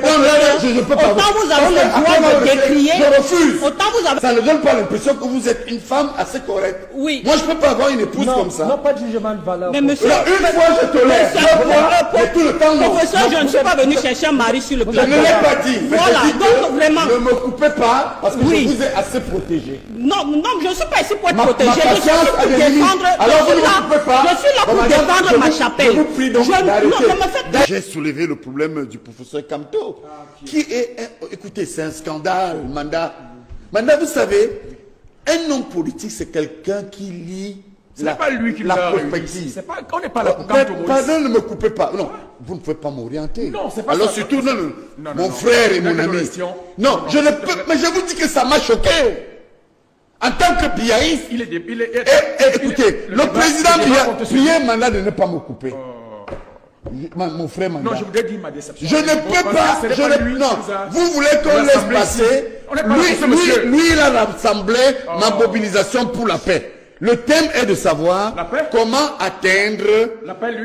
permettons, je ne peux pas. Autant vous avez le droit de décrier. Je refuse. Autant vous avez... Ça ne donne pas l'impression que vous êtes une femme assez correcte. Oui. Moi, je ne peux pas avoir une épouse comme ça. Non, pas de jugement de valeur. Mais monsieur... Là, une fois, je tolère. Mais tout le temps, non. Professeur, je ne suis pas venu chercher un mari sur le Je plateau. ne l'ai pas dit. Mais Voilà, je dis donc vraiment... ne me coupez pas parce que Oui. je vous ai assez protégé. Non, je ne suis pas ici pour être Ma protégé. Je suis patience là a pour des limites. défendre... Alors vous ne me coupez pas. Je suis là pour défendre ma chapelle. Je vous prie donc d'arrêter. Non, ne me faites pas... J'ai soulevé le problème du professeur Kamto, qui est... Écoutez, c'est un scandale, Manda. Manda, vous savez, un homme politique, c'est quelqu'un qui lit C'est pas lui qui la l'a perspective. C'est pas, on n'est pas là pour Kamto. Pardon, ne me coupez pas. Non, vous ne pouvez pas m'orienter. Non, c'est pas alors ça. surtout, Non, mon frère et mon ami. Non, je ne peux... Mais je vous dis que ça m'a choqué. En tant que biaïste, écoutez, le président Biaï mandat de ne pas me couper. Mon frère Manda. Non, je voudrais dire ma déception. Je ne peux pas. Non, vous voulez qu'on laisse passer. Lui, il a rassemblé ma mobilisation pour la paix. Le thème est de savoir comment atteindre,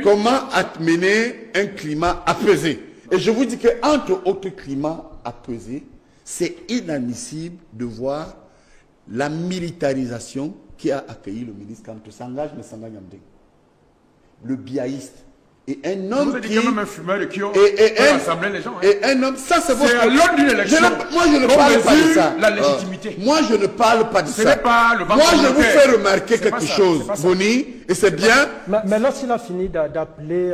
comment mener un climat apaisé. Et je vous dis qu'entre autres climats apaisés, c'est inadmissible de voir la militarisation qui a accueilli le ministre Kamto. S'engage, mais s'engage le biaïste. Et un homme vous qui... même un fumeur de Kyo peut rassembler les gens. Hein. Et un homme... Ça, c'est votre... à l'ordre d'une élection. Moi, je ne parle pas de ça. La légitimité. Moi, je ne parle pas de ça. Ce n'est pas le Moi, je vous fais remarquer quelque chose, Boni, et c'est bien. Mais lorsqu'il a fini d'appeler,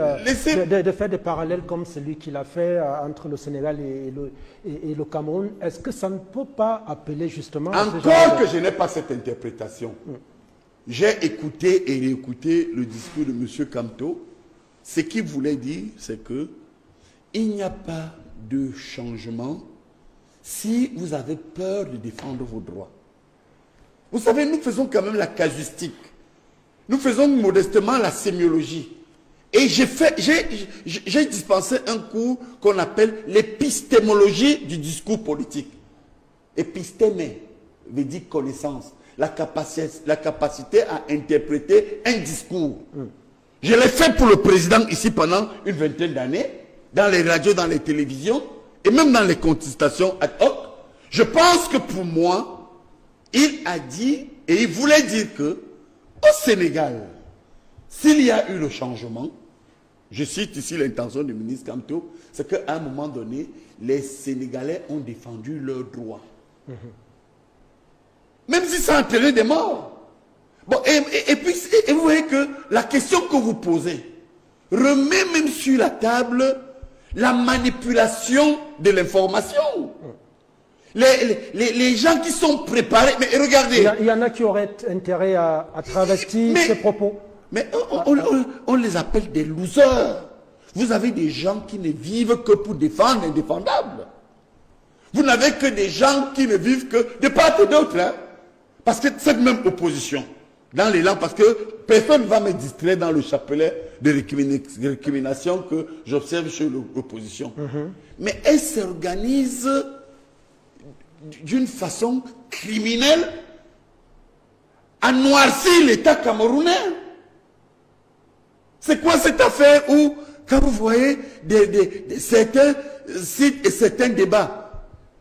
de faire des parallèles comme celui qu'il a fait entre le Sénégal et le Cameroun, est-ce que ça ne peut pas appeler justement... Encore que je n'ai pas cette interprétation. J'ai écouté et réécouté le discours de M. Kamto. Ce qu'il voulait dire, c'est que il n'y a pas de changement si vous avez peur de défendre vos droits. Vous savez, nous faisons quand même la casuistique. Nous faisons modestement la sémiologie. Et j'ai dispensé un cours qu'on appelle l'épistémologie du discours politique. Épistémé veut dire connaissance, la capacité à interpréter un discours. Je l'ai fait pour le président ici pendant une vingtaine d'années, dans les radios, dans les télévisions, et même dans les contestations ad hoc. Je pense que pour moi, il a dit, et il voulait dire que, au Sénégal, s'il y a eu le changement, je cite ici l'intention du ministre Kamto, c'est qu'à un moment donné, les Sénégalais ont défendu leurs droits. Même si ça a entraîné des morts. Bon, et puis, vous voyez que la question que vous posez remet même sur la table la manipulation de l'information. Les gens qui sont préparés, mais regardez. Il y en a qui auraient intérêt à travestir ces propos. Mais on les appelle des losers. Vous avez des gens qui ne vivent que pour défendre l'indéfendable. Vous n'avez que des gens qui ne vivent que de part et d'autre. Hein? Parce que cette même opposition, dans l'élan, parce que personne ne va me distraire dans le chapelet de récrimination que j'observe chez l'opposition. Mais elle s'organise d'une façon criminelle à noircir l'État camerounais. C'est quoi cette affaire où, quand vous voyez certains sites et certains débats,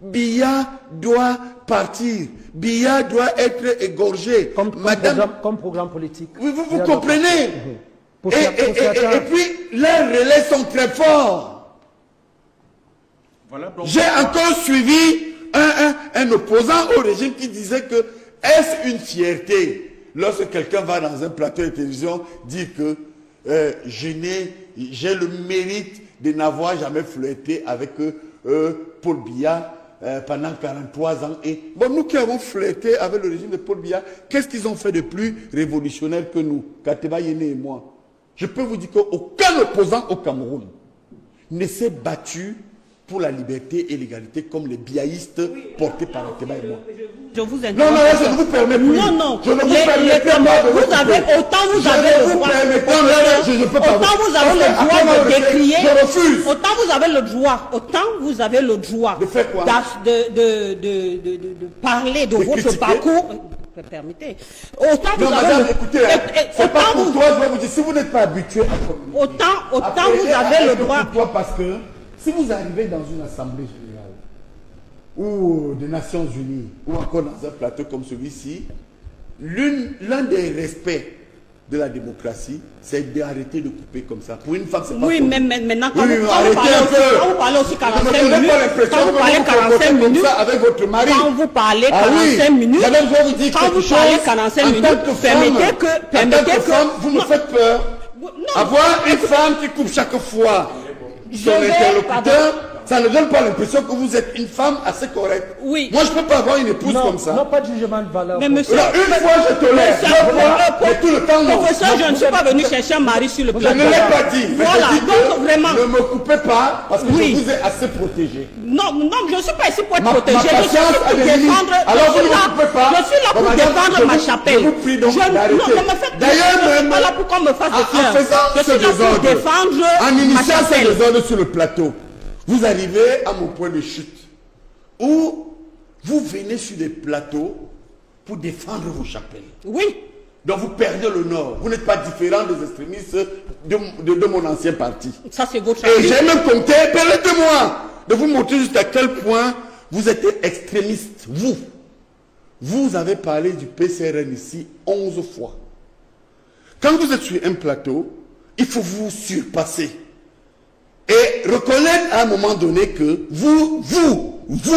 Biya doit partir, Biya doit être égorgé. Comme programme politique. Vous comprenez? Et puis, les relais sont très forts. Voilà, j'ai encore suivi un opposant au régime qui disait que est-ce une fierté lorsque quelqu'un va dans un plateau de télévision dire que j'ai le mérite de n'avoir jamais flirté avec Paul Biya pendant 43 ans. Et bon, nous qui avons flirté avec le régime de Paul Biya, qu'est-ce qu'ils ont fait de plus révolutionnaire que nous, Kateba Yene et moi? Je peux vous dire qu'aucun opposant au Cameroun ne s'est battu pour la liberté et l'égalité comme les biaïstes portés par Kateba et moi. Je vous interromps. Non, je ne vous permets plus. Non, je ne vous permets pas. Autant vous avez le droit. Autant vous avez le droit de décrier. Je refuse. Autant vous avez le droit. Autant vous avez le droit. De faire quoi? De parler de votre parcours. Permettez. Autant non, vous madame, avez écoutez, c'est pas pour toi, je vais vous dire, si vous n'êtes pas habitué à autant vous avez le droit. Parce que Si vous arrivez dans une assemblée générale, ou des Nations Unies, ou encore dans un plateau comme celui-ci, l'un des respects de la démocratie, c'est d'arrêter de couper comme ça. Pour une femme, c'est pas oui, mais maintenant, quand vous parlez aussi 45 minutes, quand vous parlez 45 minutes, avec votre mari, quand vous parlez 45 minutes, quand vous parlez 45 minutes, permettez que vous me faites peur. Avoir une femme qui coupe chaque fois son interlocuteur, ça ne donne pas l'impression que vous êtes une femme assez correcte. Oui. Moi, je ne peux pas avoir une épouse comme ça. Non, pas de jugement de valeur. Mais monsieur, une fois, je tolère. Mais tout le temps, non. Professeur, je ne suis pas venu chercher un mari sur le plateau. Je ne l'ai pas dit. Voilà, donc vraiment. Ne me coupez pas, parce que je vous ai assez protégé. Non, je ne suis pas ici pour être protégé. Je suis là pour défendre. Alors, vous ne me coupez pas. Je suis là pour défendre ma chapelle. Je vous prie donc d'arrêter. D'ailleurs, je ne suis pas là pour qu'on me fasse des fleurs. Je suis là pour défendre en ma initiant ce chapelle. désordre sur le plateau, vous arrivez à mon point de chute, où vous venez sur des plateaux pour défendre vos chapelles. Oui. Donc vous perdez l'honneur. Vous n'êtes pas différent des extrémistes de mon ancien parti. Ça, c'est votre Et j'ai même compté, permettez-moi de vous montrer jusqu'à quel point vous êtes extrémiste. Vous avez parlé du PCRN ici 11 fois. Quand vous êtes sur un plateau, il faut vous surpasser. Et reconnaître à un moment donné que vous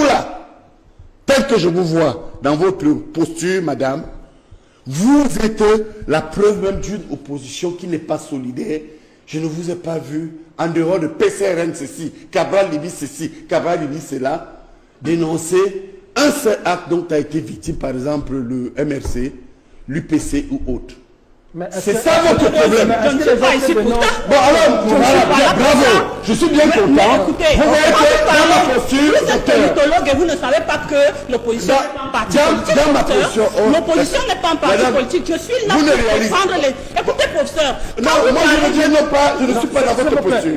là, tel que je vous vois dans votre posture, madame, vous êtes la preuve même d'une opposition qui n'est pas solidaire. Je ne vous ai pas vu, en dehors de PCRN ceci, Cabral Libye ceci, Cabral Libye cela, dénoncer un seul acte dont a été victime, par exemple, le MRC, l'UPC ou autre. C'est ça votre problème. Je ne suis pas ici pour ça. Bon alors, bravo, je suis bien content. Vous voyez que dans ma posture, vous êtes politologue et vous ne savez pas que l'opposition n'est pas un parti politique. Dans ma posture, l'opposition n'est pas un parti politique. Je suis là pour défendre les... Écoutez, professeur. Non, moi je ne suis pas dans votre posture.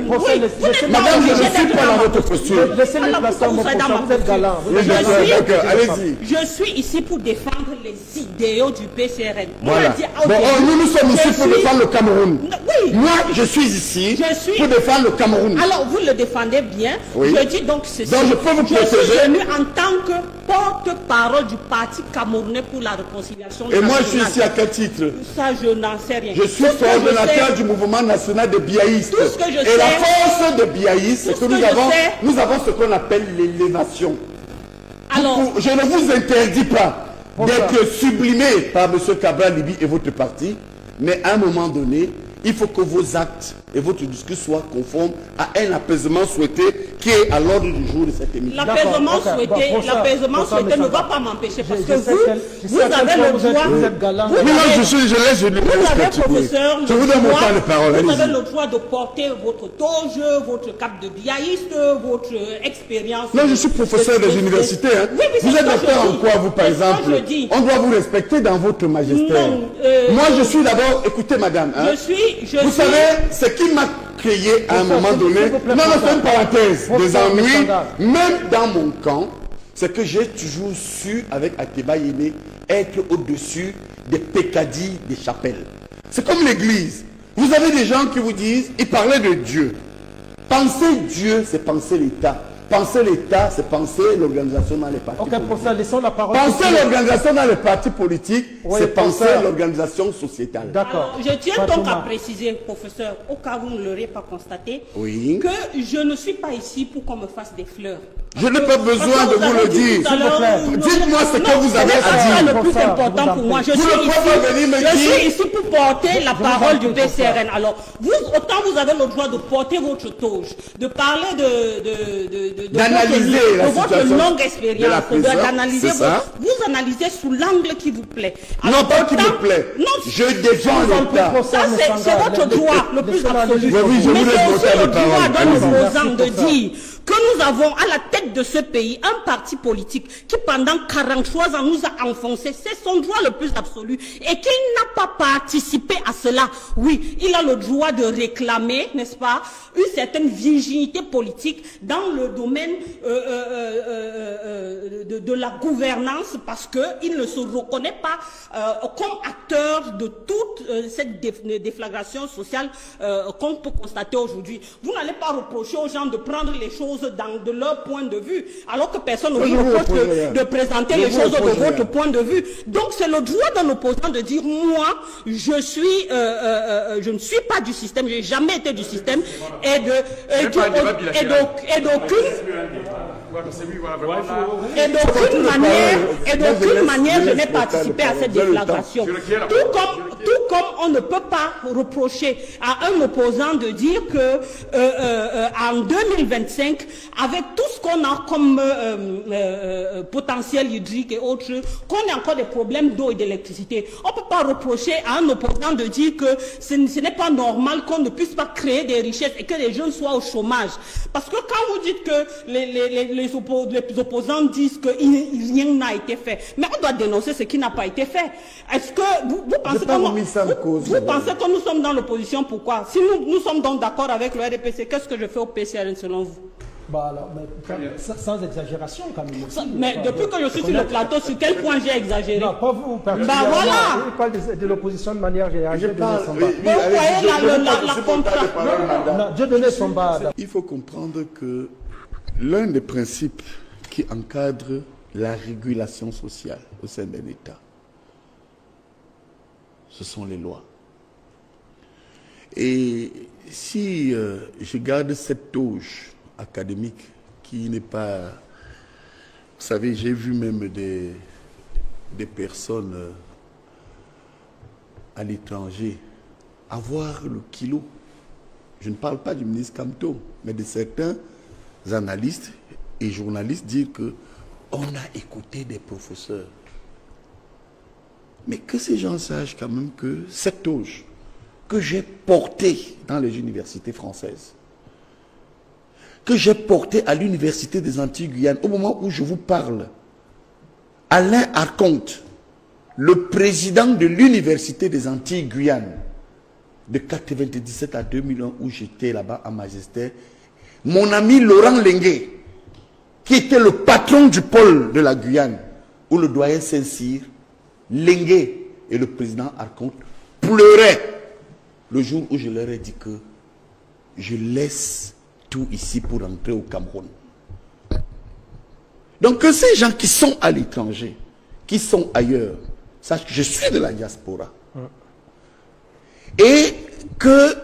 Madame, je ne suis pas dans votre posture. Laissez-le passer, vous êtes galant. Allez-y. Je suis ici pour défendre les idéaux du PCRN. Voilà. Nous sommes ici pour défendre le Cameroun. Oui. Moi, je suis ici pour défendre le Cameroun. Alors, vous le défendez bien. Oui. Je dis donc ceci. Donc, je peux vous protéger. Je suis venu en tant que porte-parole du Parti camerounais pour la réconciliation nationale. Et moi, je suis ici à quel titre? Ça, je n'en sais rien. Je suis coordonnateur du mouvement national des biaïstes. Tout ce que je sais. Et la force des biaïstes, c'est que nous avons ce qu'on appelle l'élévation. Alors, je ne vous interdis pas d'être sublimé par M. Cabral Libye et votre parti, mais à un moment donné, il faut que vos actes et votre discours soient conformes à un apaisement souhaité qui est à l'ordre du jour de cette émission. L'apaisement souhaité ne va pas m'empêcher parce que vous avez le droit. Oui, non, je laisse le professeur, je vous donne mon temps de parole. Vous avez le droit de porter votre toge, votre cap de biaïste, votre expérience. Non, je suis professeur des universités. Hein. Oui, vous êtes docteur en quoi, vous, par exemple? On doit vous respecter dans votre magistère. Moi, je suis d'abord, écoutez, madame. Hein, vous savez, ce qui m'a créé à un moment donné, non, c'est une parenthèse, des ennuis, même dans mon camp, c'est que j'ai toujours su, avec Ateba Yéné, être au-dessus des pécadilles des chapelles. C'est comme l'église. Vous avez des gens qui vous disent, ils parlaient de Dieu. Penser Dieu, c'est penser l'État. Penser l'État, c'est penser l'organisation dans les partis politiques. Pour ça, laissons la parole. Penser l'organisation dans les partis politiques, c'est penser l'organisation sociétale. D'accord. Je tiens donc à préciser, professeur, au cas où vous ne l'aurez pas constaté, que je ne suis pas ici pour qu'on me fasse des fleurs. Je n'ai pas besoin de vous le dire. Dites-moi ce que vous avez à dire. C'est le plus important pour moi. Je suis ici pour porter la parole du PCRN. Alors, autant vous avez le droit de porter votre toge, de parler d'analyser votre longue expérience, d'analyser vous analysez sous l'angle qui vous plaît. Alors, non, pas qui me plaît. Non, je défends l'État. Ça, c'est votre droit le plus absolu. Mais c'est aussi le droit d'un opposant de dire que que nous avons à la tête de ce pays un parti politique qui pendant 43 ans nous a enfoncés, c'est son droit le plus absolu, et qu'il n'a pas participé à cela. Oui, il a le droit de réclamer, n'est-ce pas, une certaine virginité politique dans le domaine de la gouvernance, parce qu'il ne se reconnaît pas comme acteur de toute cette déflagration sociale qu'on peut constater aujourd'hui. Vous n'allez pas reprocher aux gens de prendre les choses de leur point de vue, alors que personne ne vous reproche de présenter les choses de votre point de vue. Donc c'est le droit d'un opposant de dire, moi, je ne suis pas du système, je n'ai jamais été du système, et d'aucune manière je n'ai participé à cette déflagration. Tout comme on ne peut pas reprocher à un opposant de dire que en 2025, avec tout ce qu'on a comme potentiel hydrique et autres, qu'on ait encore des problèmes d'eau et d'électricité. On ne peut pas reprocher à un opposant de dire que ce n'est pas normal qu'on ne puisse pas créer des richesses et que les jeunes soient au chômage. Parce que quand vous dites que les opposants disent que rien n'a été fait, mais on doit dénoncer ce qui n'a pas été fait. Est-ce que vous pensez que nous sommes dans l'opposition? Pourquoi? Si nous sommes donc d'accord avec le RDPC, qu'est-ce que je fais au PCRN selon vous? Bah alors, mais, sans exagération quand même. Mais depuis que je suis sur le plateau, sur quel point j'ai exagéré? Non, pas vous. Bah voilà. Il parle de l'opposition de manière générale. Dieu donnait son bas. Dieu donnait son bas. Il faut comprendre que l'un des principes qui encadre la régulation sociale au sein d'un État, ce sont les lois. Et si je garde cette touche académique qui n'est pas... Vous savez, j'ai vu même des personnes à l'étranger avoir le kilo. Je ne parle pas du ministre Kamto, mais de certains analystes et journalistes dire que on a écouté des professeurs. Mais que ces gens sachent quand même que cette touche que j'ai portée dans les universités françaises, que j'ai portée à l'université des Antilles-Guyane, au moment où je vous parle, Alain Arconte, le président de l'université des Antilles-Guyane, de 1997 à 2001, où j'étais là-bas à Magistère, mon ami Laurent Lenguet, qui était le patron du pôle de la Guyane, où le doyen Saint-Cyr, Lenguet et le président Arconte pleuraient le jour où je leur ai dit que je laisse tout ici pour rentrer au Cameroun. Donc que ces gens qui sont à l'étranger, qui sont ailleurs, sachent que je suis de la diaspora. Et que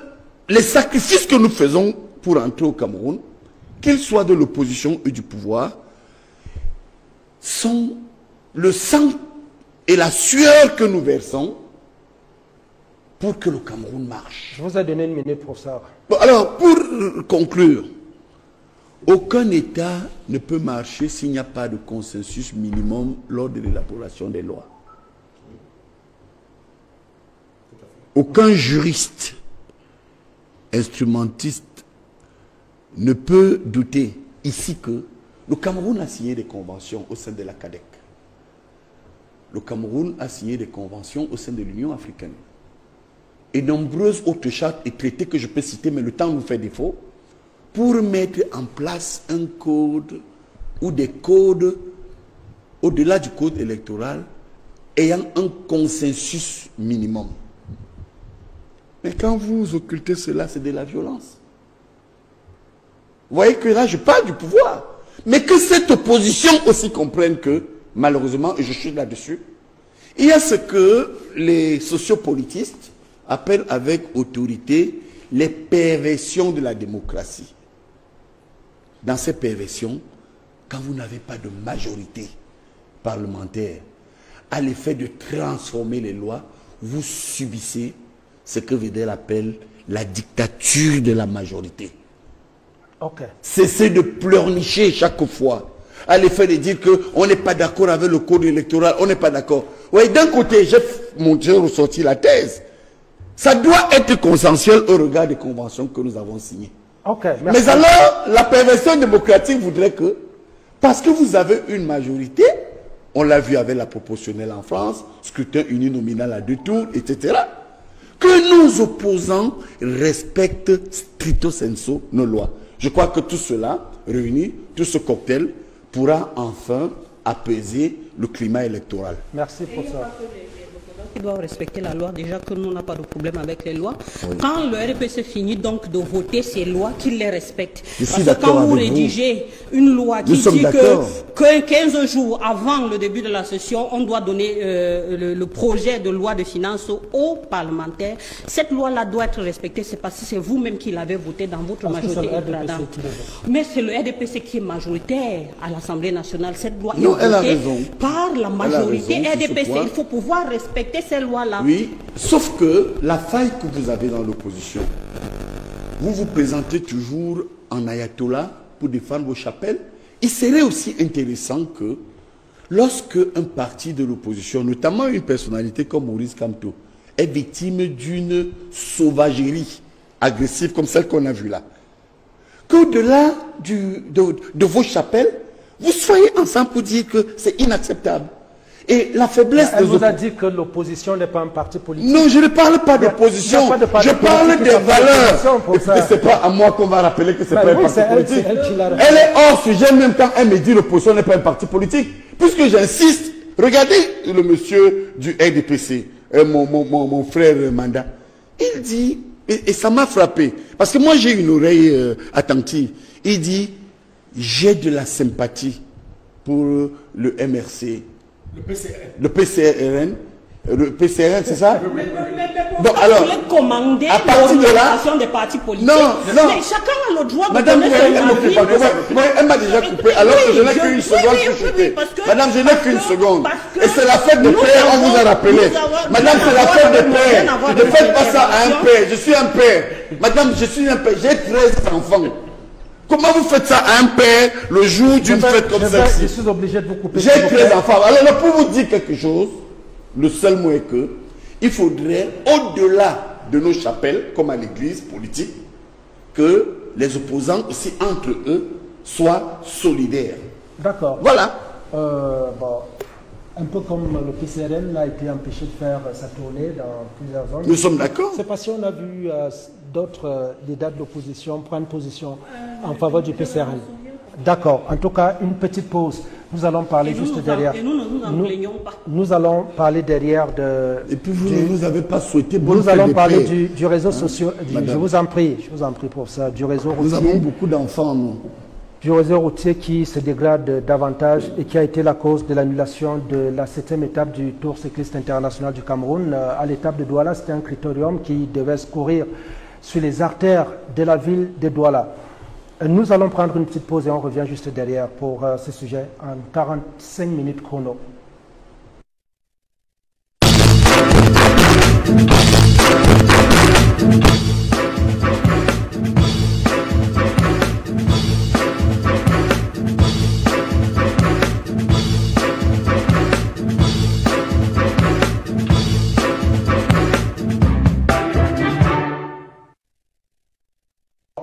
les sacrifices que nous faisons pour entrer au Cameroun, qu'ils soient de l'opposition et du pouvoir, sont le sang et la sueur que nous versons pour que le Cameroun marche. Je vous ai donné une minute pour ça. Bon, alors, pour conclure, aucun État ne peut marcher s'il n'y a pas de consensus minimum lors de l'élaboration des lois. Aucun juriste, instrumentiste, ne peut douter ici que le Cameroun a signé des conventions au sein de la CADEC. Le Cameroun a signé des conventions au sein de l'Union africaine. Et nombreuses autres chartes et traités que je peux citer, mais le temps nous fait défaut, pour mettre en place un code ou des codes au-delà du code électoral ayant un consensus minimum. Mais quand vous occultez cela, c'est de la violence. Vous voyez que là, je parle du pouvoir. Mais que cette opposition aussi comprenne que, malheureusement, et je suis là-dessus, il y a ce que les sociopolitistes appellent avec autorité les perversions de la démocratie. Dans ces perversions, quand vous n'avez pas de majorité parlementaire à l'effet de transformer les lois, vous subissez ce que Vedel appelle la dictature de la majorité. Okay. Cessez de pleurnicher chaque fois à l'effet de dire qu'on n'est pas d'accord avec le code électoral, on n'est pas d'accord. Oui, d'un côté, j'ai ressorti la thèse. Ça doit être consensuel au regard des conventions que nous avons signées. Okay, mais alors, la perversion démocratique voudrait que, parce que vous avez une majorité, on l'a vu avec la proportionnelle en France, scrutin uninominal à 2 tours, etc., que nos opposants respectent stricto sensu nos lois. Je crois que tout cela, réuni, tout ce cocktail, pourra enfin apaiser le climat électoral. Merci pour ça. Ils doivent respecter la loi, déjà que nous n'avons pas de problème avec les lois. Oui. Quand le RDPC finit donc de voter ces lois, qu'ils les respectent. Parce que quand vous rédigez une loi qui dit que 15 jours avant le début de la session, on doit donner le projet de loi de finances aux parlementaires, cette loi-là doit être respectée. C'est parce que c'est vous-même qui l'avez votée dans votre majorité éclatante. Mais c'est le RDPC qui est majoritaire à l'Assemblée nationale. Cette loi est votée par la majorité RDPC. Il faut pouvoir respecter ces lois-là. Oui, sauf que la faille que vous avez dans l'opposition, vous vous présentez toujours en ayatollah pour défendre vos chapelles. Il serait aussi intéressant que lorsque un parti de l'opposition, notamment une personnalité comme Maurice Kamto, est victime d'une sauvagerie agressive comme celle qu'on a vue là, qu'au-delà de vos chapelles, vous soyez ensemble pour dire que c'est inacceptable. Et la faiblesse Elle vous a dit que l'opposition n'est pas un parti politique. Non, je ne parle pas d'opposition. Je parle des valeurs. Ce n'est pas à moi qu'on va rappeler que ce n'est pas un parti politique. Elle est hors sujet même quand elle me dit que l'opposition n'est pas un parti politique. Puisque j'insiste, regardez le monsieur du RDPC, mon frère Manda. Il dit, et ça m'a frappé, parce que moi j'ai une oreille attentive. Il dit, j'ai de la sympathie pour le MRC. Le PCRN, c'est ça? Donc alors, commander à partir de là, des partis politiques. Non. Mais chacun a le droit de Madame, donner son avis. Elle m'a déjà coupé, alors que je n'ai qu'une seconde pour chuter. Madame, je n'ai qu'une seconde. Et c'est la fête de père, on vous a rappelé. Madame, c'est la fête de père. Ne faites pas ça à un père. Je suis un père. Madame, je suis un père. J'ai 13 enfants. Comment vous faites ça à un père le jour d'une fête comme celle-ci? Je suis obligé de vous couper. J'ai 13 enfants. Alors pour vous dire quelque chose, le seul mot est que il faudrait, au-delà de nos chapelles, comme à l'église politique, que les opposants aussi entre eux soient solidaires. D'accord. Voilà. Un peu comme le PCRN a été empêché de faire sa tournée dans plusieurs zones. Nous sommes d'accord. C'est parce qu'on a vu d'autres leaders de l'opposition prendre position en faveur du PCRN. D'accord. En tout cas, une petite pause. Nous allons parler juste derrière. Et nous n'en plaignons pas. Nous allons parler derrière de... Et puis vous ne nous avez pas souhaité bonne Nous allons parler du réseau social. Je vous en prie pour ça. Du réseau routier. Nous avons beaucoup d'enfants, nous. Du réseau routier qui se dégrade davantage et qui a été la cause de l'annulation de la 7e étape du Tour cycliste international du Cameroun. À l'étape de Douala, c'était un critérium qui devait se courir sur les artères de la ville de Douala. Nous allons prendre une petite pause et on revient juste derrière pour ce sujet en 45 minutes chrono.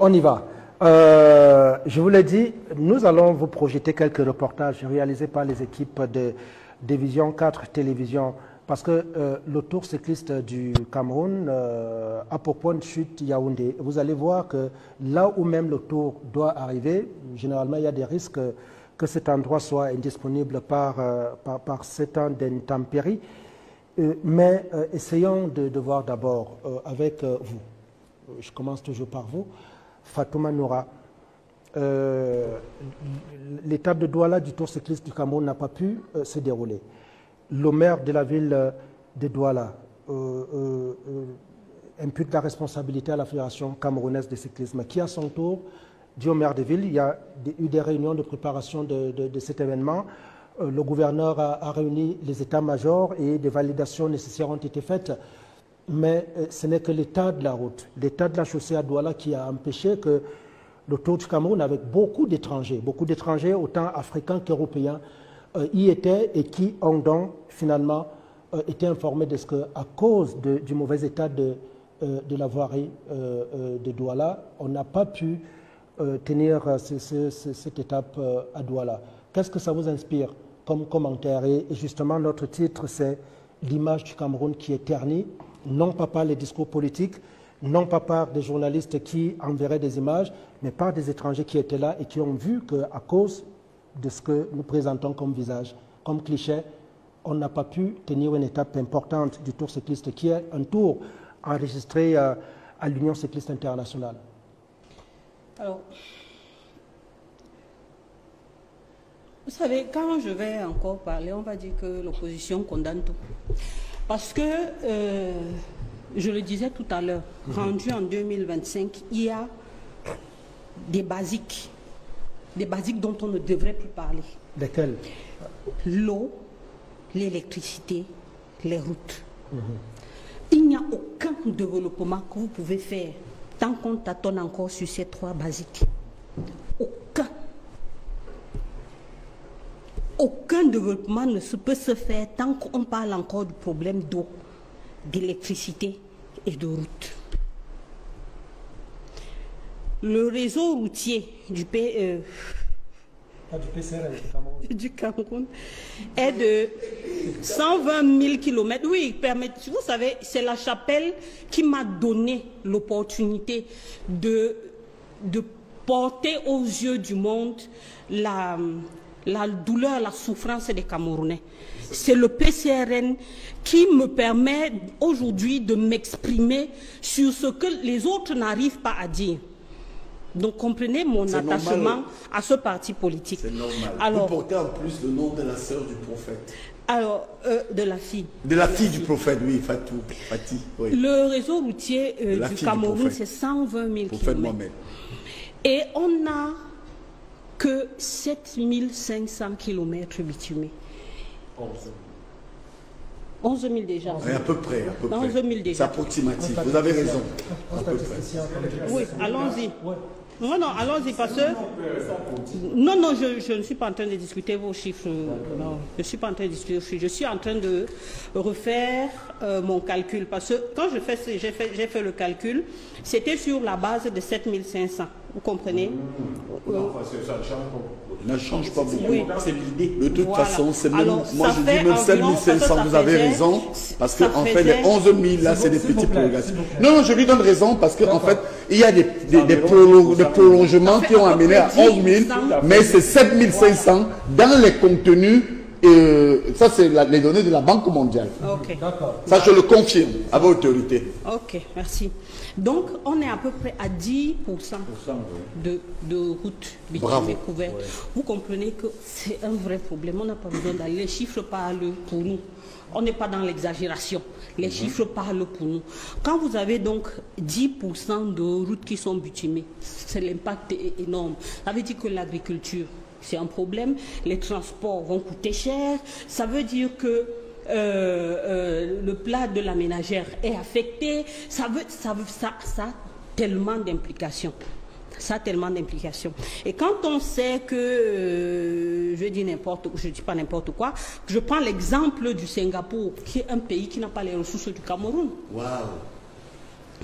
On y va. Je vous l'ai dit, nous allons vous projeter quelques reportages réalisés par les équipes de Division 4 Télévision parce que le Tour cycliste du Cameroun a pour point de chute Yaoundé. Vous allez voir que là où même le Tour doit arriver, généralement il y a des risques que cet endroit soit indisponible par ces temps d'intempéries. Mais essayons de voir d'abord avec vous. Je commence toujours par vous. Fatouma Noura, l'étape de Douala du Tour cycliste du Cameroun n'a pas pu se dérouler. Le maire de la ville de Douala impute la responsabilité à la Fédération camerounaise de cyclisme qui, à son tour, dit au maire de ville, il y a eu des réunions de préparation de cet événement. Le gouverneur a réuni les états-majors et des validations nécessaires ont été faites. Mais ce n'est que l'état de la route, l'état de la chaussée à Douala qui a empêché que le Tour du Cameroun, avec beaucoup d'étrangers, autant africains qu'européens, y étaient et qui ont donc finalement été informés de ce qu'à cause du mauvais état de de la voirie de Douala. On n'a pas pu tenir cette étape à Douala. Qu'est-ce que ça vous inspire comme commentaire? Et justement, notre titre, c'est l'image du Cameroun qui est ternie, non pas par les discours politiques, non pas par des journalistes qui enverraient des images, mais par des étrangers qui étaient là et qui ont vu qu'à cause de ce que nous présentons comme visage, comme cliché, on n'a pas pu tenir une étape importante du Tour cycliste qui est un tour enregistré à l'Union cycliste internationale. Alors, vous savez, quand je vais encore parler, on va dire que l'opposition condamne tout. Parce que, je le disais tout à l'heure, rendu en 2025, il y a des basiques dont on ne devrait plus parler. Lesquelles? L'eau, l'électricité, les routes. Il n'y a aucun développement que vous pouvez faire tant qu'on tâtonne encore sur ces trois basiques. Aucun. Aucun développement ne peut se faire tant qu'on parle encore du problème d'eau, d'électricité et de route. Le réseau routier du Cameroun est de 120 000 km. Oui, vous savez, c'est la chapelle qui m'a donné l'opportunité de porter aux yeux du monde la douleur, la souffrance des Camerounais. C'est le PCRN qui me permet aujourd'hui de m'exprimer sur ce que les autres n'arrivent pas à dire. Donc comprenez mon attachement à ce parti politique. C'est normal. Alors, vous portez en plus le nom de la sœur du prophète. Alors, de la fille. De la fille du prophète, oui, Fati. Oui. Le réseau routier du Cameroun, c'est 120 000 km. Et on n'a que 7 500 km bitumés. 11 000 déjà. Oui, à peu près. 11 000 déjà. C'est approximatif, vous avez raison. Oui, allons-y. Non, allons-y, parce que... Non, je ne suis pas en train de discuter vos chiffres. Non, je ne suis pas en train de discuter vos chiffres. Je suis en train de refaire mon calcul. Parce que quand j'ai fait le calcul, c'était sur la base de 7 500. Vous comprenez? Non, parce que ça ne change pas. Ne change pas beaucoup. Oui. C'est l'idée. De toute façon, c'est même, alors, moi je dis même 7 500, vous avez raison. Parce qu'en fait, les 11 000, là, c'est des petites prolongations. Non, je lui donne raison parce qu'en fait, il y a des prolongements qui ont amené à 11 000, mais c'est 7 500 dans les contenus. Ça, c'est les données de la Banque mondiale. Ok. Ça, je le confirme à votre autorité. Ok, merci. Donc, on est à peu près à 10% de routes bitumées couvertes. Ouais. Vous comprenez que c'est un vrai problème. On n'a pas besoin d'aller. Les chiffres parlent pour nous. On n'est pas dans l'exagération. Les chiffres parlent pour nous. Quand vous avez donc 10% de routes qui sont bitumées, l'impact est énorme. Ça veut dire que l'agriculture, c'est un problème. Les transports vont coûter cher. Ça veut dire que le plat de la ménagère est affecté. Ça a tellement d'implications. Ça a tellement d'implications. Et quand on sait que, je dis pas n'importe quoi, je prends l'exemple du Singapour, qui est un pays qui n'a pas les ressources du Cameroun. Waouh!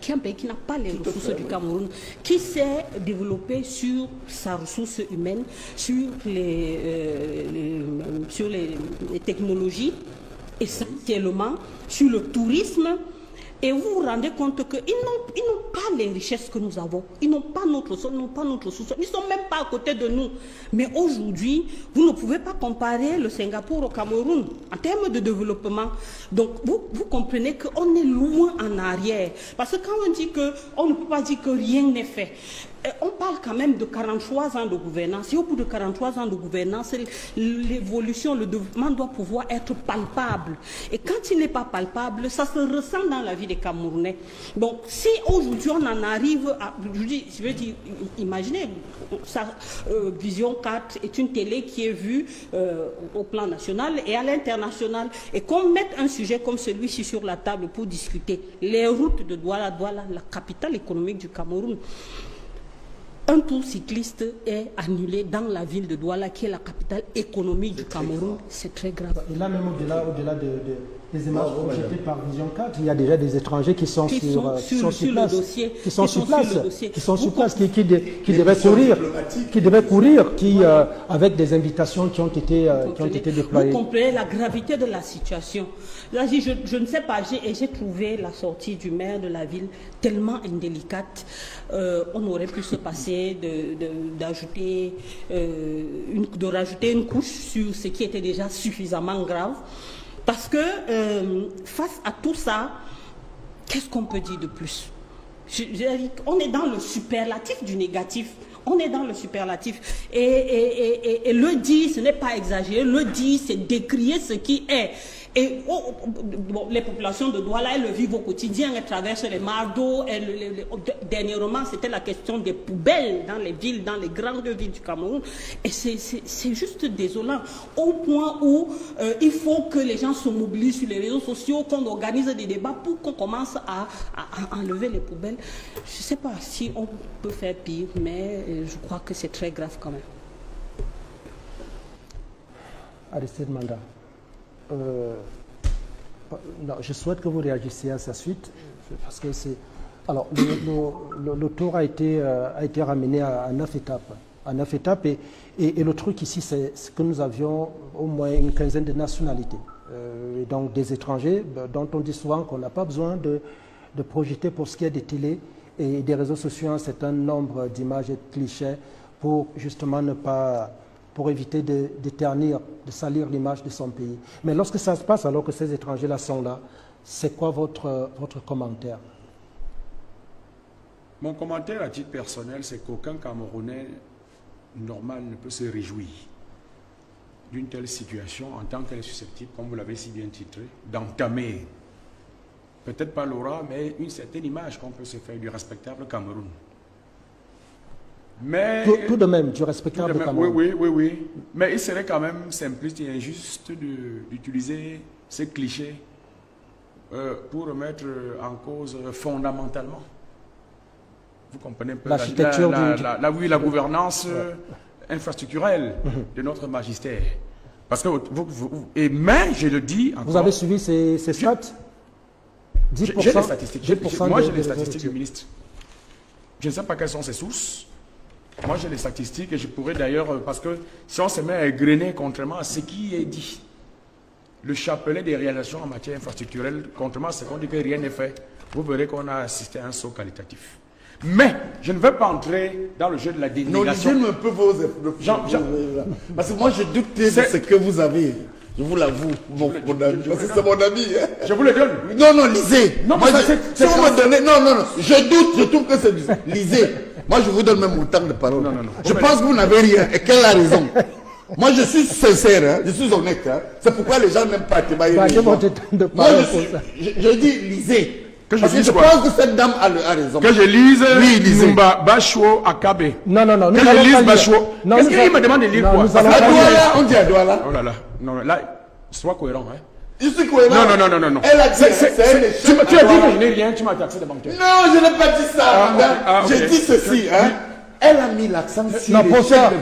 Qui est un pays qui n'a pas les ressources du Cameroun, qui s'est développé sur sa ressource humaine, sur les technologies, essentiellement sur le tourisme. Et vous vous rendez compte qu'ils n'ont pas les richesses que nous avons. Ils n'ont pas notre sol, ils n'ont pas notre sous-sol. Ils ne sont même pas à côté de nous. Mais aujourd'hui, vous ne pouvez pas comparer le Singapour au Cameroun en termes de développement. Donc, vous comprenez qu'on est loin en arrière. Parce que quand on dit qu'on ne peut pas dire que rien n'est fait, on parle quand même de 43 ans de gouvernance. Et au bout de 43 ans de gouvernance, l'évolution, le développement doit pouvoir être palpable. Et quand il n'est pas palpable, ça se ressent dans la vie des Camerounais. Donc, si aujourd'hui on en arrive à... Je veux dire, imaginez, Vision 4 est une télé qui est vue au plan national et à l'international. Et qu'on mette un sujet comme celui-ci sur la table pour discuter les routes de Douala, la capitale économique du Cameroun. Un tour cycliste est annulé dans la ville de Douala, qui est la capitale économique du Cameroun. C'est très grave. Et là, même au-delà des images projetées par Vision 4. Il y a déjà des étrangers qui sont sur place, qui sont sur place, qui devaient courir, avec des invitations qui ont été déployées. Vous comprenez la gravité de la situation. Là, je ne sais pas, j'ai trouvé la sortie du maire de la ville tellement indélicate. On aurait pu se passer de rajouter une couche sur ce qui était déjà suffisamment grave. Parce que face à tout ça, qu'est-ce qu'on peut dire de plus? On est dans le superlatif du négatif. On est dans le superlatif. Et le dire, ce n'est pas exagéré. Le dire, c'est décrier ce qui est. Et les populations de Douala, elles le vivent au quotidien, elles traversent les mares d'eau. Dernièrement, c'était la question des poubelles dans les villes, dans les grandes villes du Cameroun. Et c'est juste désolant. Au point où il faut que les gens se mobilisent sur les réseaux sociaux, qu'on organise des débats pour qu'on commence à enlever les poubelles. Je ne sais pas si on peut faire pire, mais je crois que c'est très grave quand même. Aristide Manda. Non, je souhaite que vous réagissiez à sa suite, parce que c'est... Alors, le tour a été ramené à 9 étapes. À 9 étapes, et le truc ici, c'est que nous avions au moins une quinzaine de nationalités. Et donc des étrangers, dont on dit souvent qu'on n'a pas besoin de projeter pour ce qui est des télés et des réseaux sociaux un certain nombre d'images et de clichés pour justement ne pas... pour éviter de ternir, de salir l'image de son pays. Mais lorsque ça se passe, alors que ces étrangers-là sont là, c'est quoi votre commentaire? Mon commentaire à titre personnel, c'est qu'aucun Camerounais normal ne peut se réjouir d'une telle situation en tant qu'elle est susceptible, comme vous l'avez si bien titré, d'entamer, peut-être pas l'aura, mais une certaine image qu'on peut se faire du respectable Cameroun. Mais, tout de même, du respectable Cameroun. Oui. Mais il serait quand même simpliste et injuste d'utiliser ces clichés pour remettre en cause fondamentalement. Vous comprenez un peu l'architecture la gouvernance infrastructurelle de notre magistère. Parce que mais je le dis encore. Vous avez suivi ces stats? 10%. J'ai les statistiques. Moi, j'ai les statistiques du ministre. Je ne sais pas quelles sont ses sources. Moi, j'ai les statistiques et je pourrais d'ailleurs, parce que si on se met à égrener contrairement à ce qui est dit, le chapelet des réalisations en matière infrastructurelle, contrairement à ce qu'on dit que rien n'est fait, vous verrez qu'on a assisté à un saut qualitatif. Mais, je ne veux pas entrer dans le jeu de la dénigration. Non, un peu vos... Parce que moi, je doutais de ce que vous avez. Je vous l'avoue, mon ami. Parce que c'est mon ami. Hein. Je vous le donne. Non, lisez. Non, moi, si vous me donnez... Non, je doute, je trouve que c'est... Lisez. Moi, je vous donne même mon temps de parole. Non. Je pense que vous n'avez rien et qu'elle a raison. Moi, je suis sincère, hein, je suis honnête. Hein. C'est pourquoi les gens n'aiment pas Tebaye. Moi, je dis, lisez. Que Parce que je pense que cette dame a raison. Que je lise lisez. Numba Bachou Akabe. Non. Que je lise Bachou. Qu'est-ce qu'il me demande de lire quoi? À Douala, on dit à Douala. Oh là là. Non, là, sois cohérent. Hein. Je suis cohérent. Non. Elle a dit, tu as dit que je n'ai rien, tu m'as taxé de bancaire. Non, je n'ai pas dit ça. J'ai dit ceci. Hein. Elle a mis l'accent sur les professeur,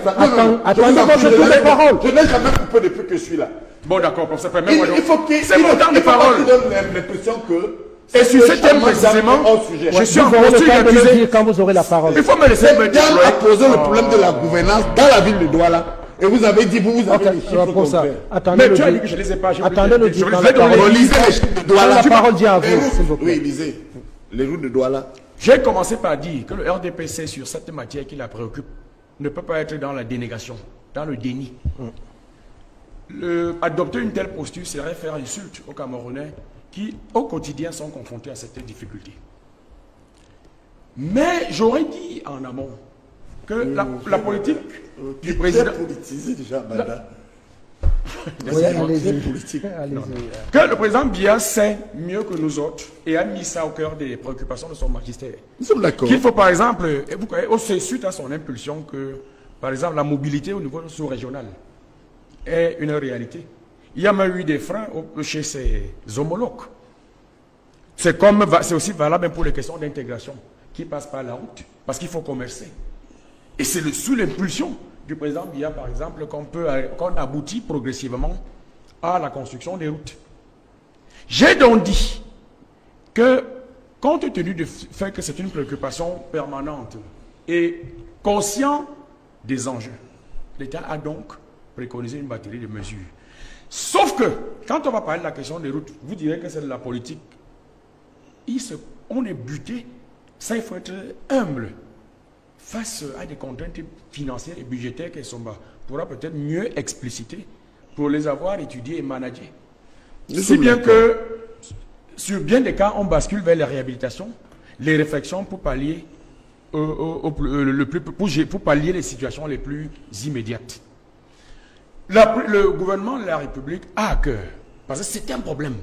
attendez votre parole. Je n'ai jamais coupé depuis que je suis là. Bon, d'accord, professeur, permets-moi donc. Il faut qu'il c'est mon temps de parole. Il donne l'impression que... Et sur ce thème précisément, je suis en posture d'accusé. Quand vous aurez la parole. Il faut me laisser me dire. Elle a posé le problème de la gouvernance dans la ville de Douala. Et vous avez dit, vous avez les chiffres pour ça. Attendez, mais tu as dit que je ne les ai pas. Attendez le je vais donner les chiffres de Douala. La parole dit à vous, s'il vous plaît. Oui, lisez. Les routes de Douala. J'ai commencé par dire que le RDPC sur cette matière qui la préoccupe ne peut pas être dans la dénégation, dans le déni. Adopter une telle posture serait faire insulte aux Camerounais qui, au quotidien, sont confrontés à cette difficulté. Mais j'aurais dit en amont que la politique du président... politisé déjà, madame. Que le président Biya sait mieux que nous autres et a mis ça au cœur des préoccupations de son magistère. Nous sommes d'accord. Qu'il faut par exemple, et vous voyez, c'est suite à son impulsion que, par exemple, la mobilité au niveau sous-régional est une réalité. Il y a même eu des freins chez ses homologues. C'est aussi valable pour les questions d'intégration qui passent par la route, parce qu'il faut commercer. Et c'est sous l'impulsion du président Biya, par exemple, qu'on aboutit progressivement à la construction des routes. J'ai donc dit que, compte tenu du fait que c'est une préoccupation permanente et conscient des enjeux, l'État a donc préconisé une batterie de mesures. Sauf que, quand on va parler de la question des routes, vous direz que c'est de la politique. On est buté, ça il faut être humble. Face à des contraintes financières et budgétaires qui sont bas, pourra peut-être mieux expliciter pour les avoir étudiés et managés. Si bien que, sur bien des cas, on bascule vers la réhabilitation, les réflexions pour pallier, pour pallier les situations les plus immédiates. Le gouvernement de la République a à cœur, parce que c'est un problème.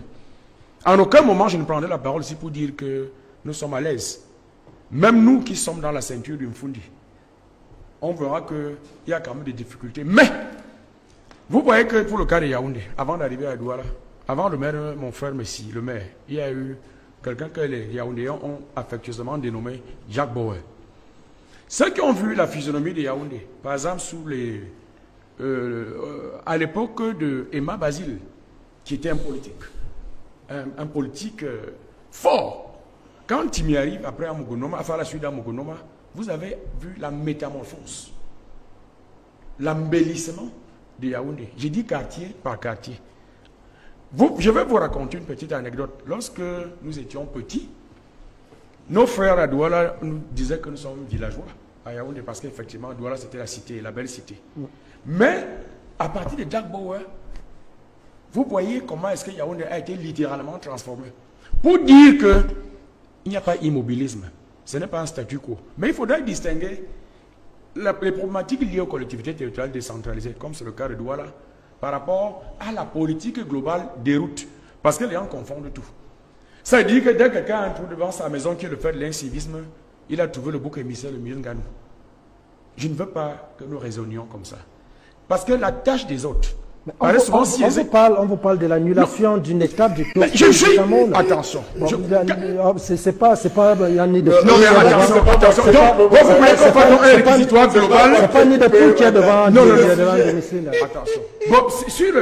En aucun moment, je ne prendrai la parole ici pour dire que nous sommes à l'aise. Même nous qui sommes dans la ceinture du Mfundi, on verra qu'il y a quand même des difficultés. Mais, vous voyez que pour le cas de Yaoundé, avant d'arriver à Douala, avant le maire, mon frère Messi, le maire, il y a eu quelqu'un que les Yaoundéens ont affectueusement dénommé Jack Bauer. Ceux qui ont vu la physionomie de Yaoundé, par exemple à l'époque de Emma Basile, qui était un politique fort. Quand Timi arrive après à Mugonoma, à la suite à Mugonoma, vous avez vu la métamorphose, l'embellissement de Yaoundé. J'ai dit quartier par quartier. Je vais vous raconter une petite anecdote. Lorsque nous étions petits, nos frères à Douala nous disaient que nous sommes villageois à Yaoundé, parce qu'effectivement, Douala c'était la cité, la belle cité. Mais, à partir de Jack Bauer, vous voyez comment est-ce que Yaoundé a été littéralement transformé. Pour dire que il n'y a pas immobilisme. Ce n'est pas un statu quo. Mais il faudrait distinguer les problématiques liées aux collectivités territoriales décentralisées, comme c'est le cas de Douala, par rapport à la politique globale des routes. Parce que les gens confondent tout. Ça veut dire que dès que quelqu'un a un trou devant sa maison qui est le fait de l'incivisme, il a trouvé le bouc émissaire, le milieu Nganou. Je ne veux pas que nous raisonnions comme ça. Parce que la tâche des autres, on vous parle de l'annulation d'une étape du tour. Je suis... Attention. C'est pas ni de... Non, mais attention. Donc, vous voulez qu'on fasse un réquisitoire global. C'est pas ni de poule qui est devant. Non. Attention. Bon, sur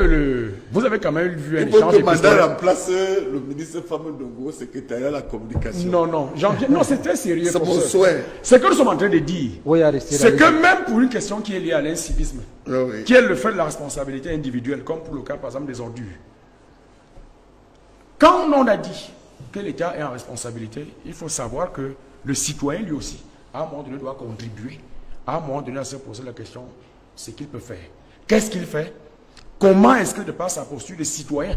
vous avez quand même vu un échange. Il faut que remplace le ministre Fameux Dongo, secrétariat à la communication. Non, c'est très sérieux. C'est mon souhait. Ce que nous sommes en train de dire, c'est que même pour une question qui est liée à l'incivisme, qui est le fait de la responsabilité individuelle, comme pour le cas par exemple des ordures. Quand on a dit que l'État est en responsabilité, il faut savoir que le citoyen lui aussi, à un moment donné, doit contribuer. À un moment donné, à se poser la question, c'est qu'il peut faire. Qu'est-ce qu'il fait? Comment est-ce que de par sa posture de citoyen,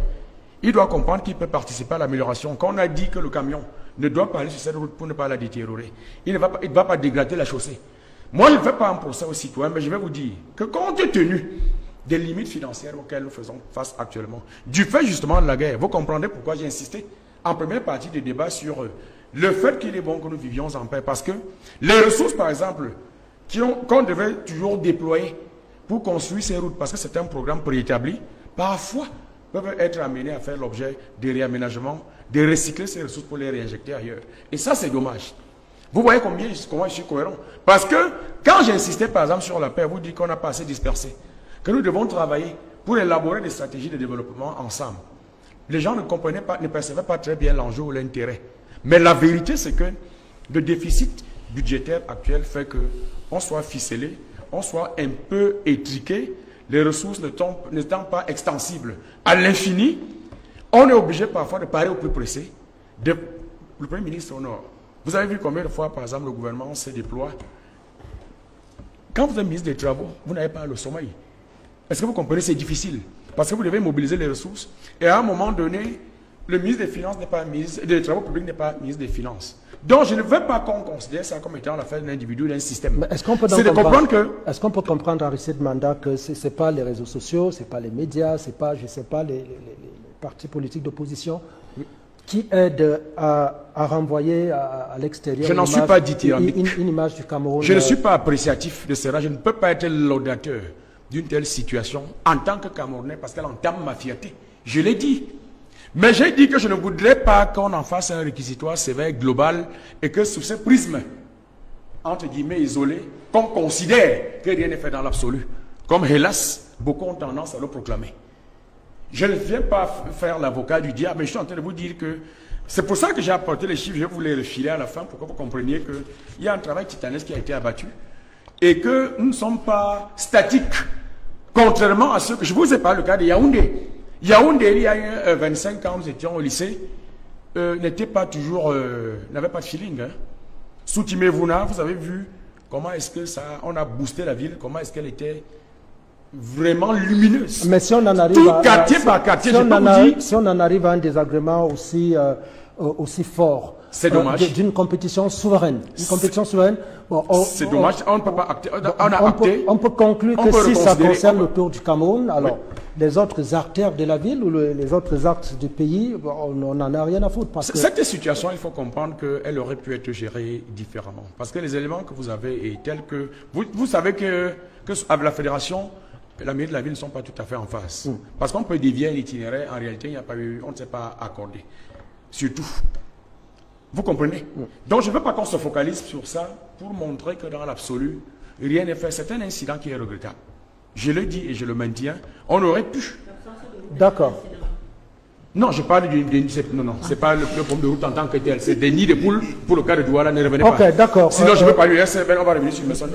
il doit comprendre qu'il peut participer à l'amélioration? Quand on a dit que le camion ne doit pas aller sur cette route pour ne pas la détériorer, il ne va pas dégrader la chaussée. Moi, je ne fais pas un procès aux citoyens, mais je vais vous dire que compte tenu des limites financières auxquelles nous faisons face actuellement, du fait justement de la guerre, vous comprendrez pourquoi j'ai insisté en première partie du débat sur le fait qu'il est bon que nous vivions en paix, parce que les ressources, par exemple, qu'on devait toujours déployer pour construire ces routes, parce que c'est un programme préétabli, parfois peuvent être amenés à faire l'objet de réaménagements, de recycler ces ressources pour les réinjecter ailleurs. Et ça, c'est dommage. Vous voyez comment je suis cohérent. Parce que quand j'insistais par exemple sur la paix, vous dites qu'on n'a pas assez dispersé, que nous devons travailler pour élaborer des stratégies de développement ensemble. Les gens ne comprenaient pas, ne percevaient pas très bien l'enjeu ou l'intérêt. Mais la vérité, c'est que le déficit budgétaire actuel fait qu'on soit ficelé, on soit un peu étriqué, les ressources n'étant pas extensibles à l'infini, on est obligé parfois de parer au plus pressé. Le Premier ministre au Nord, vous avez vu combien de fois, par exemple, le gouvernement se déploie. Quand vous êtes ministre des Travaux, vous n'avez pas le sommeil. Est-ce que vous comprenez? C'est difficile. Parce que vous devez mobiliser les ressources. Et à un moment donné, le ministre des Finances n'est pas ministre des Travaux publics, n'est pas ministre des Finances. Donc, je ne veux pas qu'on considère ça comme étant l'affaire d'un individu, d'un système. Est-ce qu'on peut comprendre que... Est-ce qu'on peut comprendre, Aristide Manda, que ce n'est pas les réseaux sociaux, ce n'est pas les médias, ce n'est pas, je sais pas, les partis politiques d'opposition qui aident à renvoyer à l'extérieur je n'en suis pas dithyrambique. Une image du Cameroun? Je ne suis pas appréciatif de cela. Je ne peux pas être laudateur d'une telle situation en tant que Camerounais parce qu'elle entame ma fierté. Je l'ai dit. Mais j'ai dit que je ne voudrais pas qu'on en fasse un réquisitoire sévère, global, et que sous ce prisme, entre guillemets, isolé, qu'on considère que rien n'est fait dans l'absolu. Comme hélas, beaucoup ont tendance à le proclamer. Je ne viens pas faire l'avocat du diable, mais je suis en train de vous dire que c'est pour ça que j'ai apporté les chiffres, je vais vous les refiler à la fin pour que vous compreniez qu'il y a un travail titanesque qui a été abattu et que nous ne sommes pas statiques, contrairement à ce que je vous ai parlé, le cas de Yaoundé. Yaoundé, il y a 25 ans, nous étions au lycée, n'était pas toujours, n'avait pas de feeling. Hein. Sous Timévouna, vous avez vu comment est-ce que ça, on a boosté la ville, comment est-ce qu'elle était vraiment lumineuse. Mais si on en arrive tout quartier par quartier, si on en arrive à un désagrément aussi, aussi fort, c'est dommage. D'une compétition souveraine. Une compétition souveraine. Bon, c'est dommage, on ne peut pas acter. On peut conclure que si ça concerne le tour du Cameroun, alors les autres artères de la ville ou les autres actes du pays, on n'en a rien à foutre. Parce que... Cette situation, il faut comprendre qu'elle aurait pu être gérée différemment. Parce que les éléments que vous avez est tels que... Vous savez que avec la fédération, la mairie de la ville ne sont pas tout à fait en face. Parce qu'on peut dévier un itinéraire, en réalité, il n'y a pas eu, on ne s'est pas accordé. Surtout. Vous comprenez? Donc, je ne veux pas qu'on se focalise sur ça pour montrer que dans l'absolu, rien n'est fait. C'est un incident qui est regrettable. Je le dis et je le maintiens. On aurait pu. D'accord. Non, je parle non, c'est pas le problème de route en tant que tel. C'est des nids de poules pour le cas de Douala, ne revenez pas. Ok, d'accord. Sinon, je ne veux pas lui laisser, on va revenir sur le message.